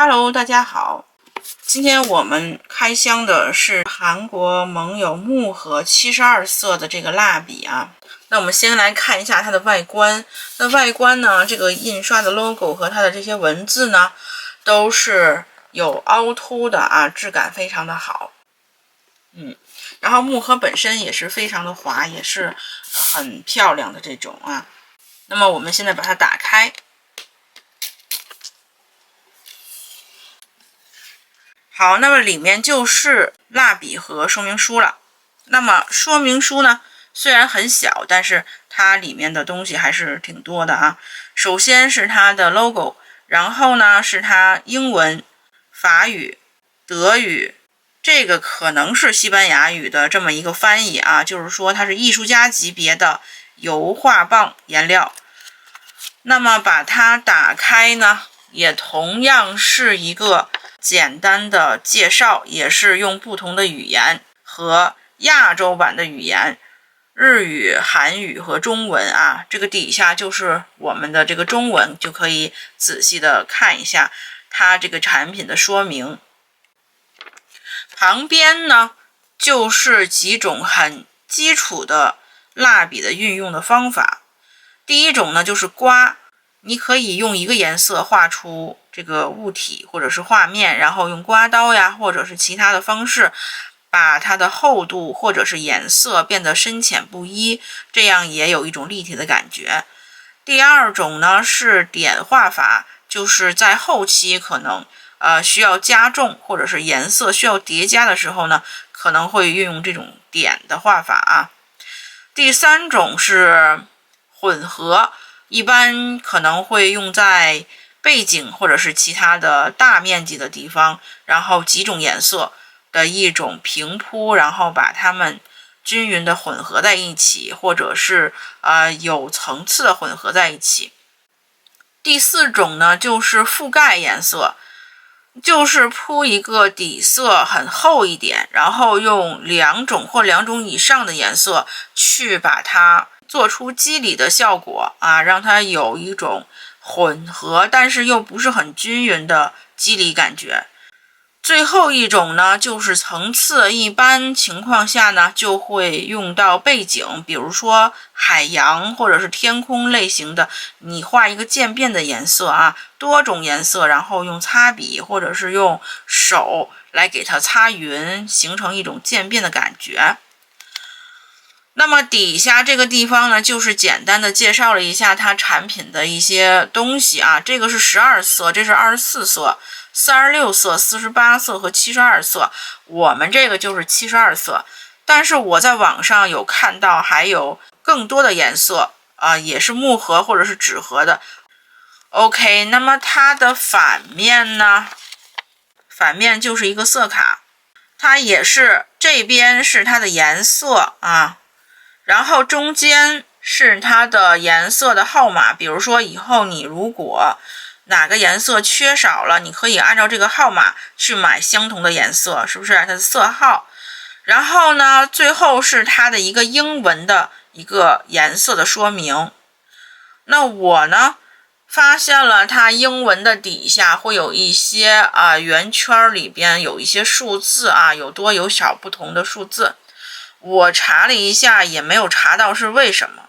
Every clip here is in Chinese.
Hello，大家好。今天我们开箱的是韩国盟友木盒72色的这个蜡笔啊。那我们先来看一下它的外观。那外观呢，这个印刷的 logo 和它的这些文字呢，都是有凹凸的啊，质感非常的好。然后木盒本身也是非常的滑，也是很漂亮的这种啊。那么我们现在把它打开。好，那么里面就是蜡笔和说明书了。那么说明书呢，虽然很小，但是它里面的东西还是挺多的啊。首先是它的 logo， 然后呢是它英文、法语、德语，这个可能是西班牙语的这么一个翻译啊，就是说它是艺术家级别的油画棒颜料。那么把它打开呢，也同样是一个简单的介绍，也是用不同的语言和亚洲版的语言，日语、韩语和中文啊，这个底下就是我们的这个中文，就可以仔细的看一下它这个产品的说明。旁边呢就是几种很基础的蜡笔的运用的方法。第一种呢就是刮，你可以用一个颜色画出这个物体或者是画面，然后用刮刀呀或者是其他的方式把它的厚度或者是颜色变得深浅不一，这样也有一种立体的感觉。第二种呢是点画法，就是在后期可能需要加重或者是颜色需要叠加的时候呢，可能会运用这种点的画法啊。第三种是混合，一般可能会用在背景或者是其他的大面积的地方，然后几种颜色的一种平铺，然后把它们均匀的混合在一起，或者是有层次的混合在一起。第四种呢就是覆盖颜色，就是铺一个底色很厚一点，然后用两种或两种以上的颜色去把它做出肌理的效果啊，让它有一种混合但是又不是很均匀的肌理感觉。最后一种呢就是层次，一般情况下呢就会用到背景，比如说海洋或者是天空类型的，你画一个渐变的颜色啊，多种颜色，然后用擦笔或者是用手来给它擦匀，形成一种渐变的感觉。那么底下这个地方呢，就是简单的介绍了一下它产品的一些东西啊，这个是12色，这是24色。36色、48色和72色，我们这个就是72色，但是我在网上有看到还有更多的颜色也是木盒或者是纸盒的。OK， 那么它的反面呢？反面就是一个色卡，它也是这边是它的颜色啊，然后中间是它的颜色的号码，比如说以后你如果哪个颜色缺少了，你可以按照这个号码去买相同的颜色，是不是它的色号？然后呢，最后是它的一个英文的一个颜色的说明。那我呢发现了它英文的底下会有一些圆圈里边有一些数字啊，有多有少不同的数字。我查了一下也没有查到是为什么。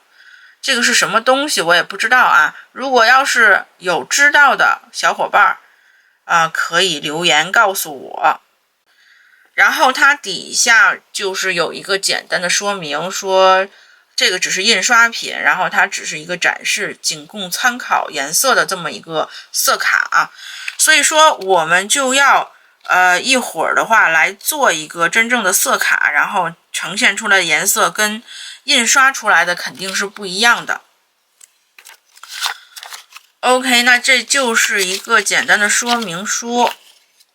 这个是什么东西我也不知道啊，如果要是有知道的小伙伴可以留言告诉我。然后它底下就是有一个简单的说明，说这个只是印刷品，然后它只是一个展示，仅供参考颜色的这么一个色卡啊。所以说我们就要一会儿的话来做一个真正的色卡，然后呈现出来的颜色跟印刷出来的肯定是不一样的。OK， 那这就是一个简单的说明书。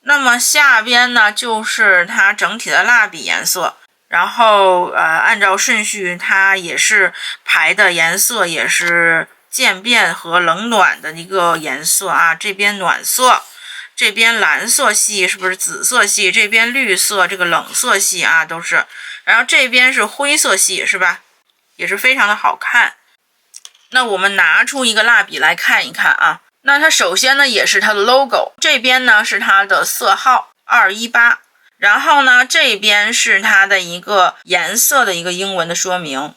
那么下边呢就是它整体的蜡笔颜色，然后按照顺序它也是排的颜色也是渐变和冷暖的一个颜色啊，这边暖色，这边蓝色系，是不是紫色系，这边绿色，这个冷色系啊都是，然后这边是灰色系，是吧？也是非常的好看。那我们拿出一个蜡笔来看一看啊。那它首先呢也是它的 logo， 这边呢是它的色号218，然后呢这边是它的一个颜色的一个英文的说明，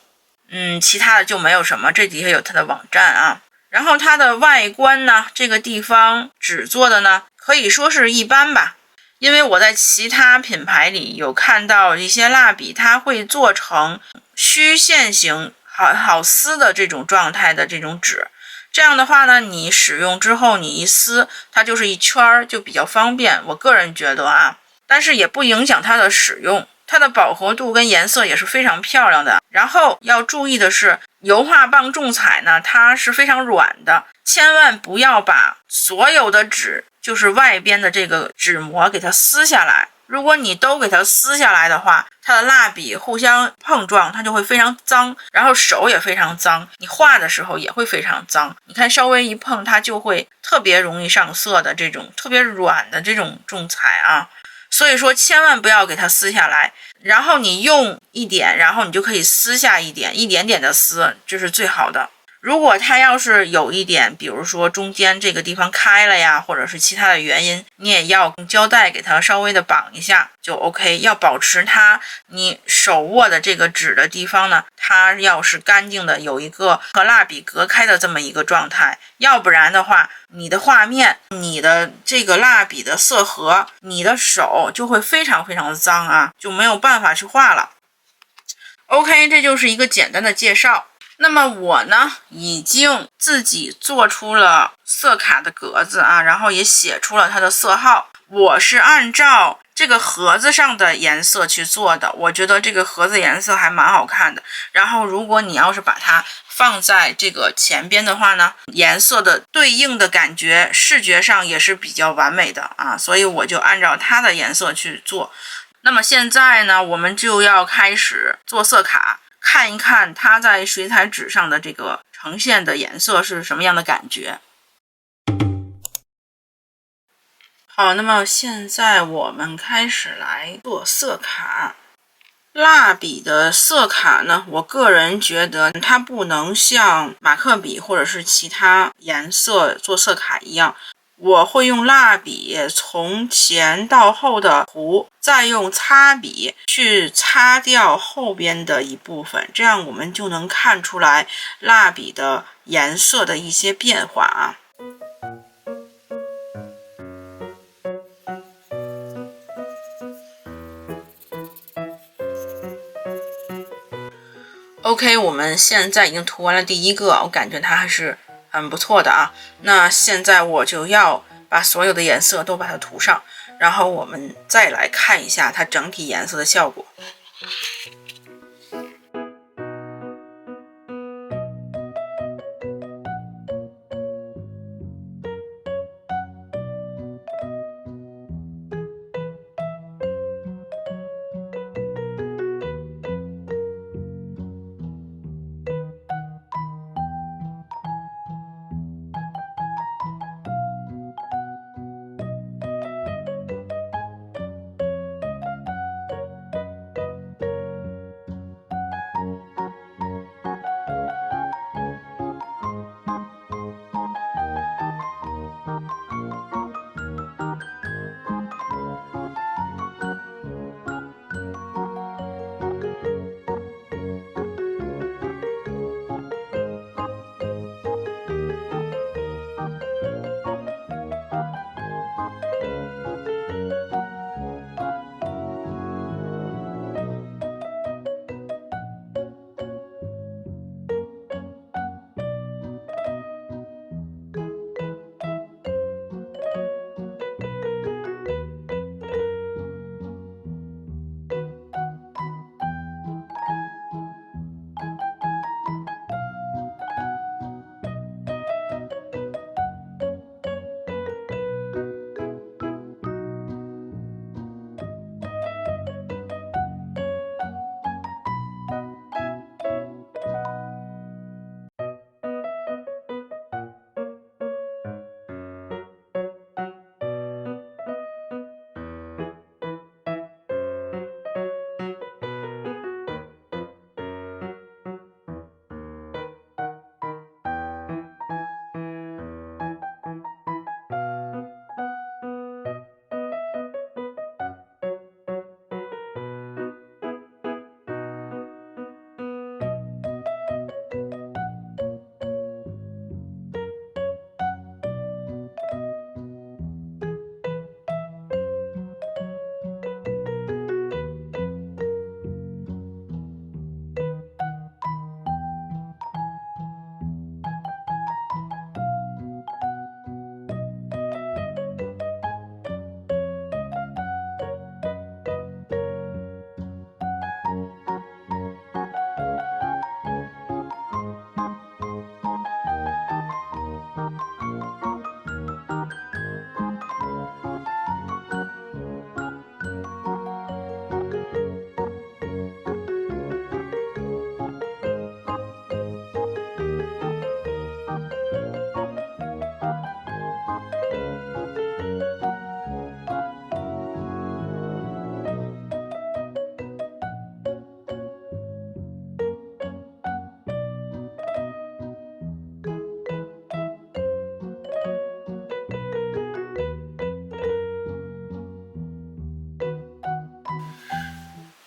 其他的就没有什么，这底下有它的网站啊。然后它的外观呢，这个地方纸做的呢可以说是一般吧，因为我在其他品牌里有看到一些蜡笔，它会做成虚线型好撕的这种状态的这种纸，这样的话呢，你使用之后你一撕，它就是一圈，就比较方便，我个人觉得啊，但是也不影响它的使用，它的饱和度跟颜色也是非常漂亮的。然后要注意的是，油画棒重彩呢，它是非常软的，千万不要把所有的纸，就是外边的这个纸膜给它撕下来。如果你都给它撕下来的话，它的蜡笔互相碰撞，它就会非常脏，然后手也非常脏，你画的时候也会非常脏。你看稍微一碰，它就会特别容易上色的这种特别软的这种重彩啊，所以说千万不要给它撕下来，然后你用一点，然后你就可以撕下一点，一点点的撕，这是最好的。如果它要是有一点，比如说中间这个地方开了呀，或者是其他的原因，你也要用胶带给它稍微的绑一下就 OK， 要保持它你手握的这个纸的地方呢，它要是干净的，有一个和蜡笔隔开的这么一个状态，要不然的话，你的画面，你的这个蜡笔的色盒，你的手就会非常非常的脏啊，就没有办法去画了。OK， 这就是一个简单的介绍。那么我呢，已经自己做出了色卡的格子啊，然后也写出了它的色号。我是按照这个盒子上的颜色去做的，我觉得这个盒子颜色还蛮好看的。然后如果你要是把它放在这个前边的话呢，颜色的对应的感觉，视觉上也是比较完美的啊，所以我就按照它的颜色去做。那么现在呢，我们就要开始做色卡。看一看它在水彩纸上的这个呈现的颜色是什么样的感觉。好，那么现在我们开始来做色卡。蜡笔的色卡呢，我个人觉得它不能像马克笔或者是其他颜色做色卡一样，我会用蜡笔从前到后的涂，再用擦笔去擦掉后边的一部分，这样我们就能看出来蜡笔的颜色的一些变化啊。OK， 我们现在已经涂完了第一个，我感觉它还是很不错的啊。那现在我就要把所有的颜色都把它涂上，然后我们再来看一下它整体颜色的效果。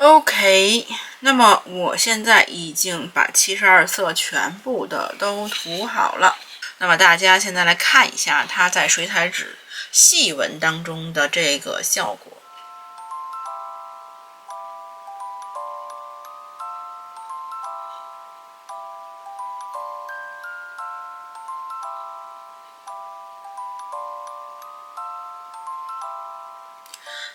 OK，那么我现在已经把72色全部的都涂好了。那么大家现在来看一下它在水彩纸细纹当中的这个效果。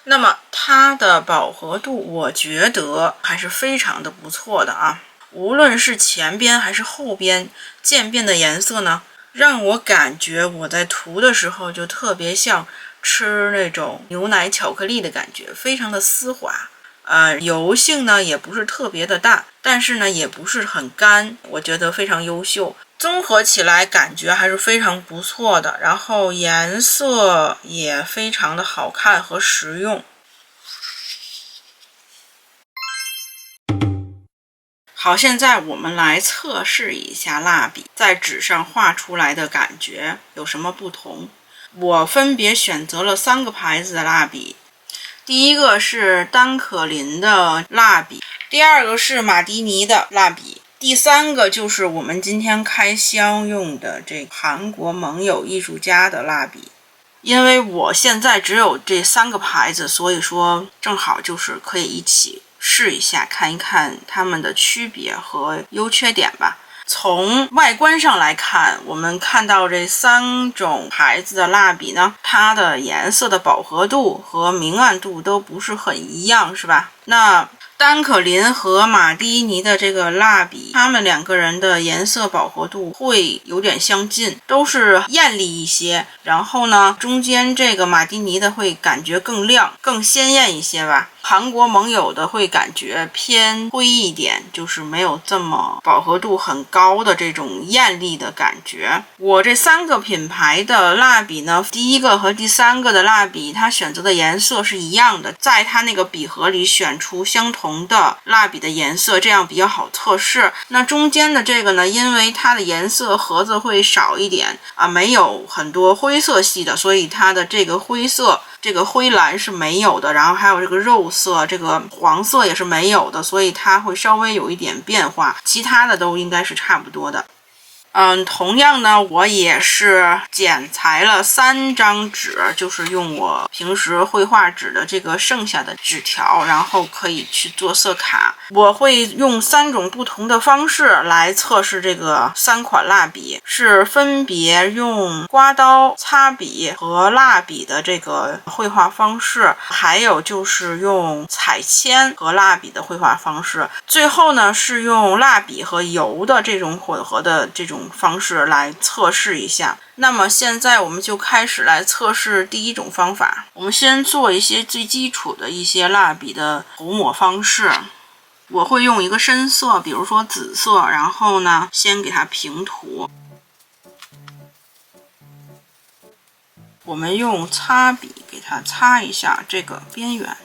那么它的饱和度，我觉得还是非常的不错的啊。无论是前边还是后边渐变的颜色呢，让我感觉我在涂的时候就特别像吃那种牛奶巧克力的感觉，非常的丝滑。油性呢也不是特别的大，但是呢也不是很干，我觉得非常优秀。综合起来感觉还是非常不错的，然后颜色也非常的好看和实用。好，现在我们来测试一下蜡笔在纸上画出来的感觉有什么不同。我分别选择了3个牌子的蜡笔，第一个是丹可林的蜡笔，第二个是马蒂尼的蜡笔，第三个就是我们今天开箱用的这韩国盟友艺术家的蜡笔。因为我现在只有这3个牌子，所以说正好就是可以一起试一下，看一看它们的区别和优缺点吧。从外观上来看，我们看到这3种牌子的蜡笔呢，它的颜色的饱和度和明暗度都不是很一样，是吧？那丹可林和马蒂尼的这个蜡笔，它们2个人的颜色饱和度会有点相近，都是艳丽一些。然后呢，中间这个马蒂尼的会感觉更亮、更鲜艳一些吧。韩国盟友的会感觉偏灰一点，就是没有这么饱和度很高的这种艳丽的感觉。我这3个品牌的蜡笔呢，第1个和第3个的蜡笔，它选择的颜色是一样的，在它那个笔盒里选出相同的蜡笔的颜色，这样比较好测试。那中间的这个呢，因为它的颜色盒子会少一点啊，没有很多灰色系的，所以它的这个灰色。这个灰蓝是没有的，然后还有这个肉色，这个黄色也是没有的，所以它会稍微有一点变化，其他的都应该是差不多的。同样呢，我也是剪裁了3张纸，就是用我平时绘画纸的这个剩下的纸条，然后可以去做色卡。我会用3种不同的方式来测试这个3款蜡笔，是分别用刮刀、擦笔和蜡笔的这个绘画方式，还有就是用彩铅和蜡笔的绘画方式，最后呢是用蜡笔和油的这种混合的这种方式来测试一下。那么现在我们就开始来测试第1种方法。我们先做一些最基础的一些蜡笔的涂抹方式。我会用一个深色，比如说紫色，然后呢先给它平涂。我们用擦笔给它擦一下这个边缘。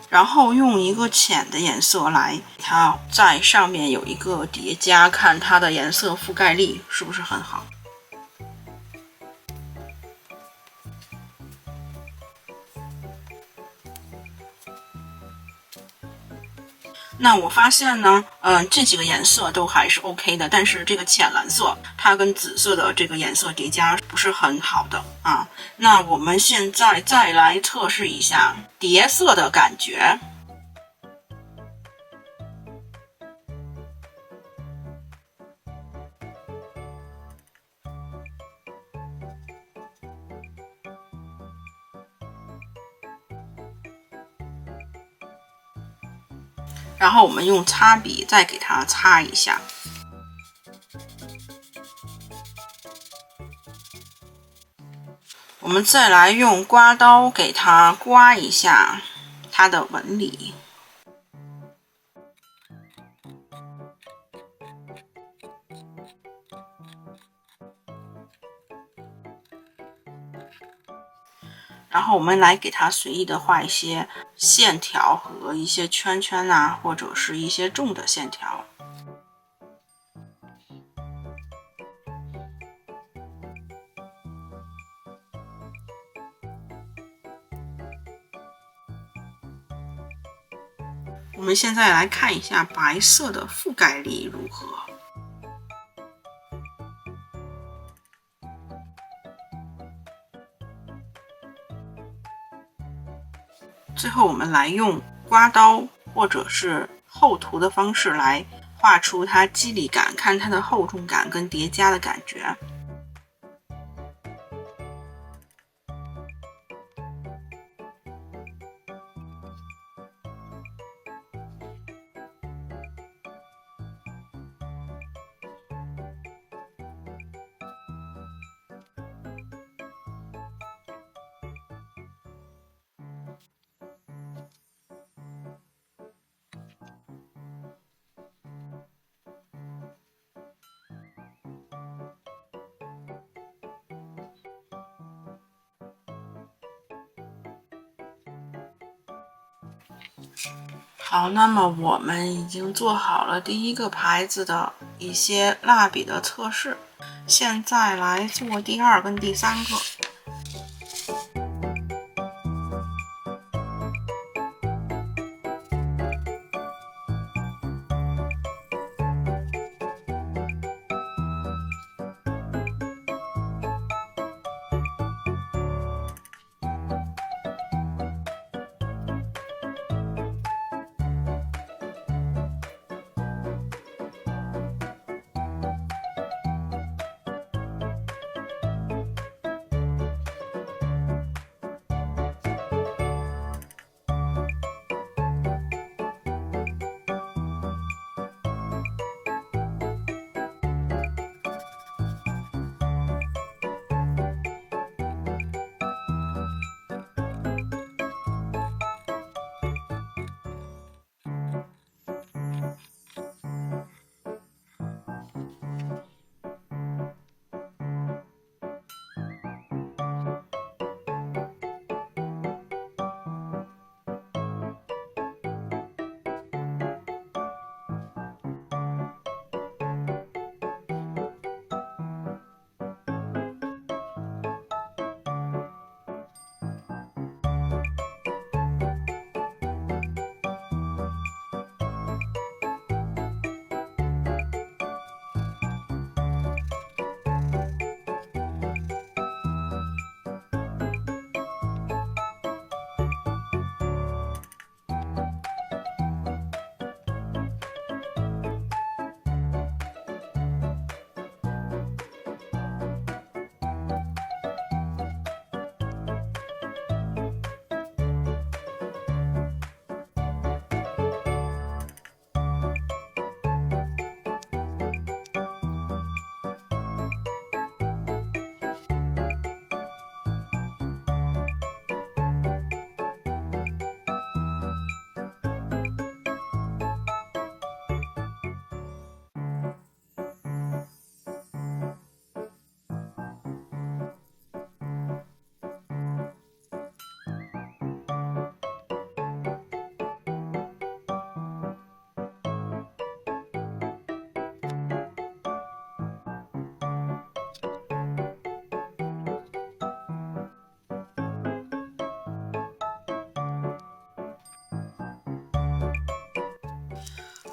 然后用一个浅的颜色来给它在上面有一个叠加，看它的颜色覆盖力是不是很好。那我发现呢，这几个颜色都还是 OK 的，但是这个浅蓝色它跟紫色的这个颜色叠加不是很好的啊。那我们现在再来测试一下叠色的感觉。然后我们用擦笔再给它擦一下。我们再来用刮刀给它刮一下它的纹理。然后我们来给它随意的画一些线条和一些圈圈啊，或者是一些重的线条。我们现在来看一下白色的覆盖力如何。最后我们来用刮刀或者是厚涂的方式来画出它肌理感，看它的厚重感跟叠加的感觉。好，那么我们已经做好了第一个牌子的一些蜡笔的测试，现在来做第二跟第三个。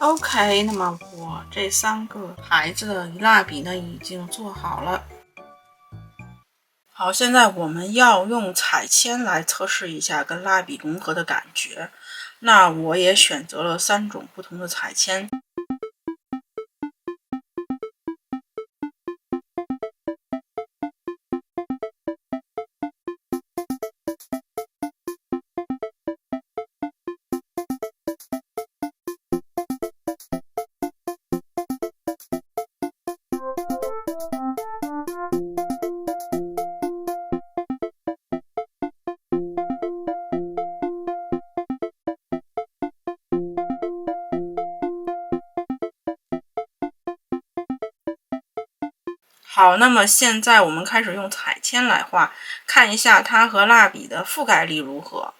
OK， 那么我这3个牌子的蜡笔呢已经做好了。好，现在我们要用彩铅来测试一下跟蜡笔融合的感觉。那我也选择了3种不同的彩铅。好，那么现在我们开始用彩铅来画，看一下它和蜡笔的覆盖力如何。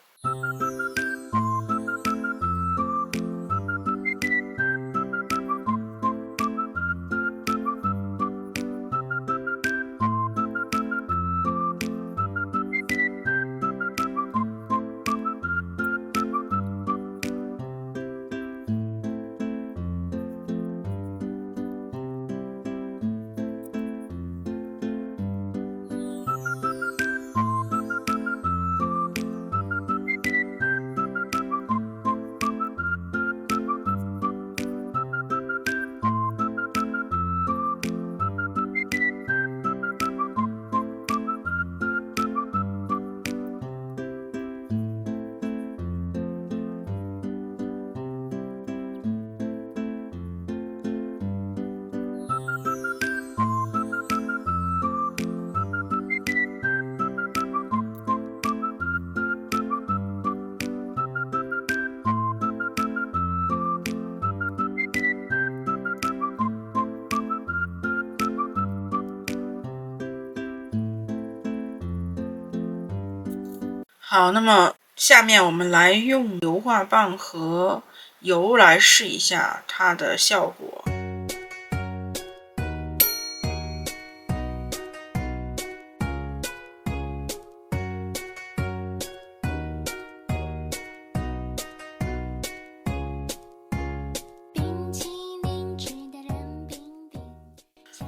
好，那么下面我们来用油画棒和油来试一下它的效果。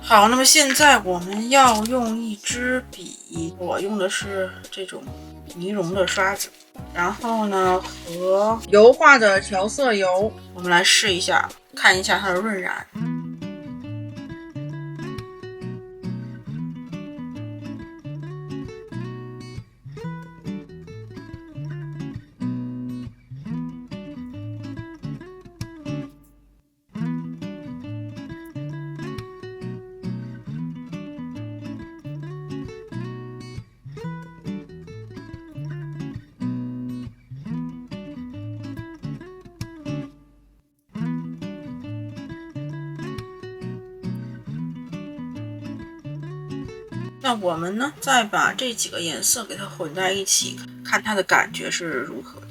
好，那么现在我们要用一支笔，我用的是这种尼龙的刷子，然后呢和油画的调色油，我们来试一下，看一下它的润染。那我们呢，再把这几个颜色给它混在一起，看它的感觉是如何的。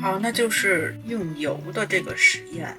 好，那就是用油的这个实验。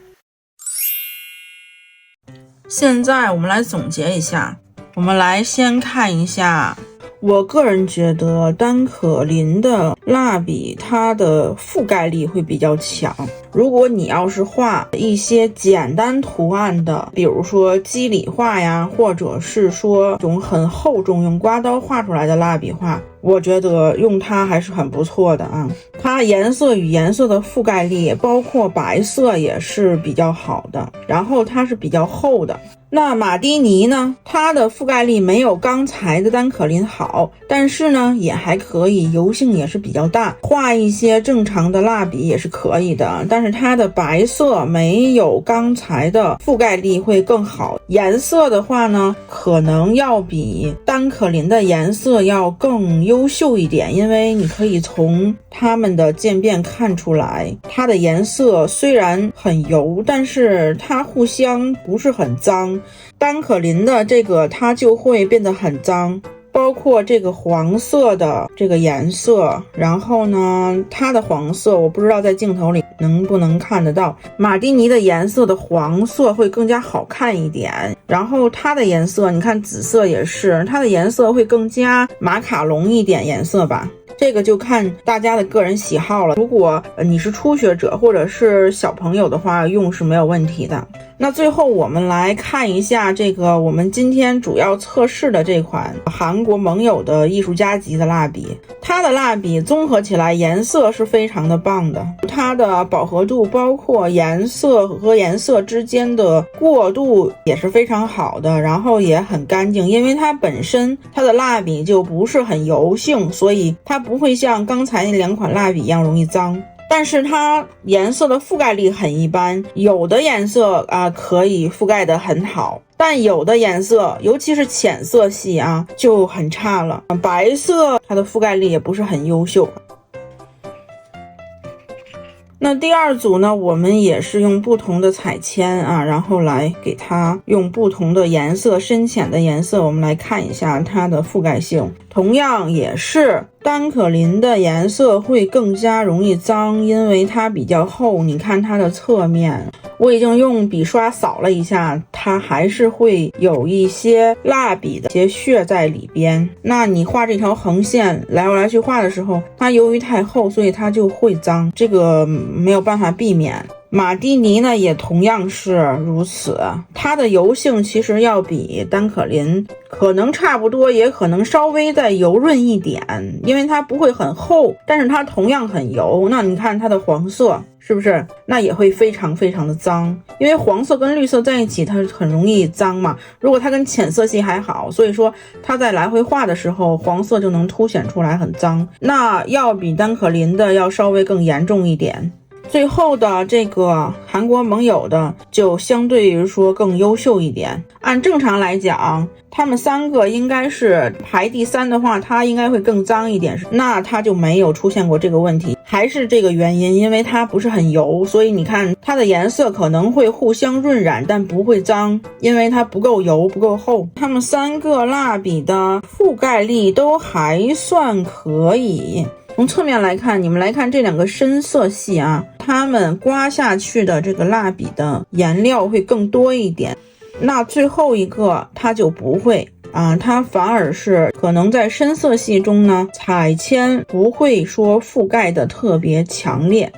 现在我们来总结一下，我们来先看一下，我个人觉得单可林的蜡笔它的覆盖力会比较强。如果你要是画一些简单图案的，比如说肌理画呀，或者是说这种很厚重用刮刀画出来的蜡笔画，我觉得用它还是很不错的啊。它颜色与颜色的覆盖力，包括白色也是比较好的，然后它是比较厚的。那马蒂尼呢，它的覆盖力没有刚才的单可林好，但是呢也还可以，油性也是比较大，画一些正常的蜡笔也是可以的。但是它的白色没有刚才的覆盖力会更好，颜色的话呢可能要比单可林的颜色要更优秀一点，因为你可以从它们的渐变看出来，它的颜色虽然很油，但是它互相不是很脏。单可林的这个它就会变得很脏，包括这个黄色的这个颜色，然后呢它的黄色我不知道在镜头里能不能看得到，马蒂尼的颜色的黄色会更加好看一点，然后它的颜色你看紫色也是，它的颜色会更加马卡龙一点颜色吧，这个就看大家的个人喜好了。如果你是初学者或者是小朋友的话，用是没有问题的。那最后我们来看一下这个我们今天主要测试的这款韩国盟友的艺术家级的蜡笔。它的蜡笔综合起来颜色是非常的棒的，它的饱和度包括颜色和颜色之间的过渡也是非常好的，然后也很干净，因为它本身它的蜡笔就不是很油性，所以它不会像刚才那两款蜡笔一样容易脏。但是它颜色的覆盖力很一般，有的颜色可以覆盖得很好，但有的颜色尤其是浅色系就很差了。白色它的覆盖力也不是很优秀。那第二组呢，我们也是用不同的彩铅然后来给它用不同的颜色，深浅的颜色，我们来看一下它的覆盖性。同样也是单可林的颜色会更加容易脏，因为它比较厚，你看它的侧面，我已经用笔刷扫了一下，它还是会有一些蜡笔的一些屑在里边。那你画这条横线来回来去画的时候，它由于太厚，所以它就会脏，这个没有办法避免。马蒂尼呢也同样是如此，它的油性其实要比单可林可能差不多，也可能稍微再油润一点，因为它不会很厚，但是它同样很油。那你看它的黄色是不是那也会非常非常的脏，因为黄色跟绿色在一起它很容易脏嘛，如果它跟浅色系还好，所以说它在来回画的时候黄色就能凸显出来很脏，那要比单可林的要稍微更严重一点。最后的这个韩国盟友的就相对于说更优秀一点，按正常来讲他们三个应该是排第三的话，它应该会更脏一点，那它就没有出现过这个问题，还是这个原因，因为它不是很油，所以你看它的颜色可能会互相润染，但不会脏，因为它不够油不够厚。它们三个蜡笔的覆盖力都还算可以。从侧面来看，你们来看这两个深色系它们刮下去的这个蜡笔的颜料会更多一点，那最后一个它就不会它反而是可能在深色系中呢，彩铅不会说覆盖的特别强烈。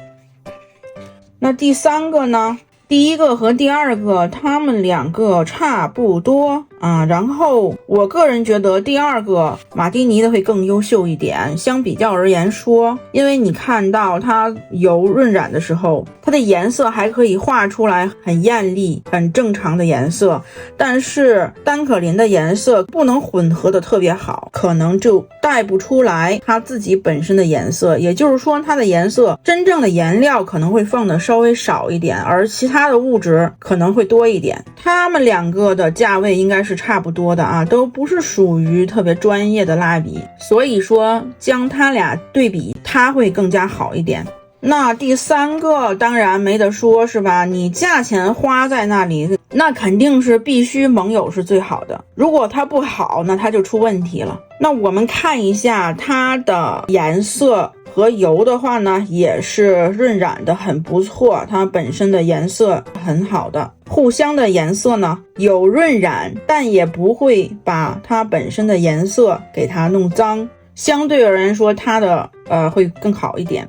那第三个呢，第一个和第二个它们两个差不多然后我个人觉得第二个马蒂尼的会更优秀一点，相比较而言说，因为你看到它油润染的时候，它的颜色还可以画出来很艳丽很正常的颜色，但是单可林的颜色不能混合的特别好，可能就带不出来它自己本身的颜色，也就是说它的颜色真正的颜料可能会放的稍微少一点，而其他的物质可能会多一点。它们两个的价位应该是差不多的都不是属于特别专业的蜡笔，所以说将它俩对比，它会更加好一点。那第三个当然没得说是吧，你价钱花在那里，那肯定是必须盟友是最好的，如果它不好那它就出问题了。那我们看一下它的颜色和油的话呢，也是润染的很不错，它本身的颜色很好的，互相的颜色呢有润染，但也不会把它本身的颜色给它弄脏，相对而言说它的会更好一点。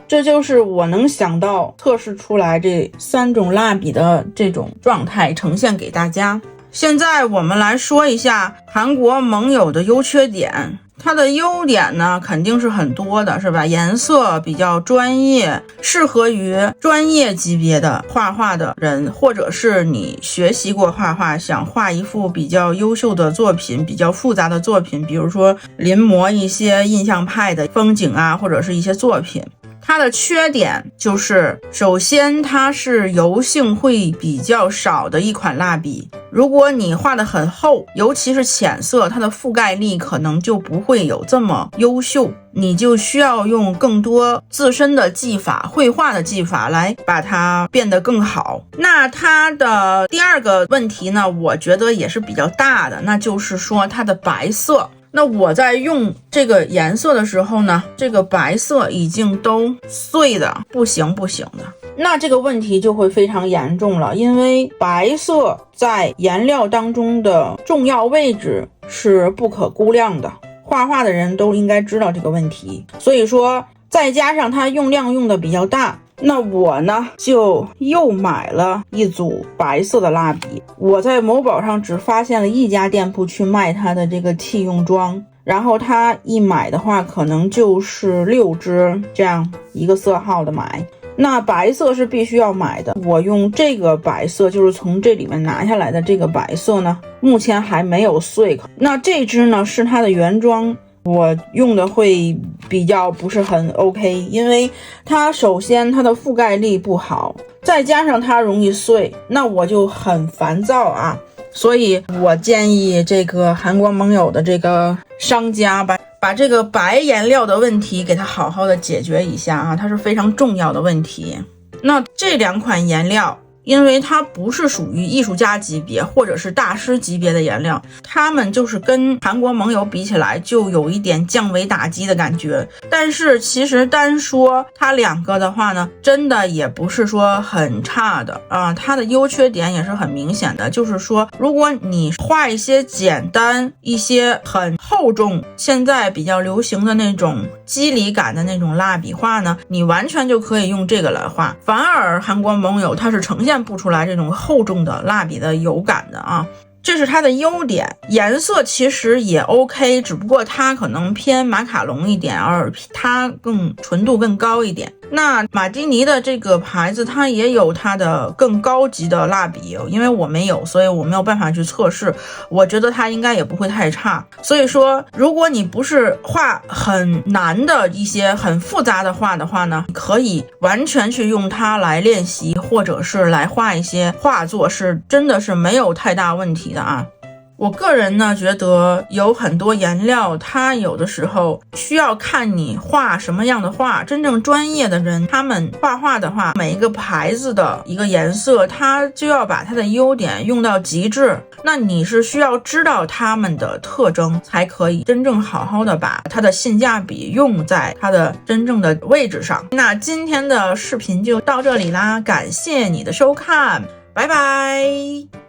这就是我能想到测试出来这三种蜡笔的这种状态呈现给大家。现在我们来说一下韩国盟友的优缺点。它的优点呢，肯定是很多的，是吧？颜色比较专业，适合于专业级别的画画的人，或者是你学习过画画，想画一幅比较优秀的作品，比较复杂的作品，比如说临摹一些印象派的风景啊，或者是一些作品。它的缺点就是，首先它是油性会比较少的一款蜡笔，如果你画得很厚，尤其是浅色，它的覆盖力可能就不会有这么优秀，你就需要用更多自身的技法，绘画的技法来把它变得更好。那它的第二个问题呢，我觉得也是比较大的，那就是说它的白色。那我在用这个颜色的时候呢，这个白色已经都碎的不行的，那这个问题就会非常严重了，因为白色在颜料当中的重要位置是不可估量的，画画的人都应该知道这个问题。所以说再加上它用量用的比较大，那我呢就又买了一组白色的蜡笔。我在某宝上只发现了一家店铺去卖它的这个替用装，然后它一买的话可能就是6支这样一个色号的买。那白色是必须要买的，我用这个白色，就是从这里面拿下来的这个白色呢，目前还没有碎。那这支呢是它的原装，我用的会比较不是很 OK， 因为它首先它的覆盖力不好，再加上它容易碎，那我就很烦躁啊。所以我建议这个韩国盟友的这个商家把这个白颜料的问题给它好好的解决一下啊，它是非常重要的问题。那这两款颜料因为它不是属于艺术家级别或者是大师级别的颜料，他们就是跟韩国盟友比起来就有一点降维打击的感觉。但是其实单说它两个的话呢，真的也不是说很差的啊，它的优缺点也是很明显的。就是说如果你画一些简单一些很厚重现在比较流行的那种肌理感的那种蜡笔画呢，你完全就可以用这个来画。反而韩国盟友它是呈现不出来这种厚重的蜡笔的油感的啊，这是它的优点。颜色其实也 OK， 只不过它可能偏马卡龙一点，而它更纯度更高一点。那马蒂尼的这个牌子它也有它的更高级的蜡笔，因为我没有，所以我没有办法去测试，我觉得它应该也不会太差。所以说如果你不是画很难的一些很复杂的画的话呢，可以完全去用它来练习，或者是来画一些画作，是真的是没有太大问题的啊。我个人呢觉得有很多颜料它有的时候需要看你画什么样的画，真正专业的人他们画画的话，每一个牌子的一个颜色它就要把它的优点用到极致，那你是需要知道他们的特征才可以真正好好的把它的性价比用在它的真正的位置上。那今天的视频就到这里啦，感谢你的收看，拜拜。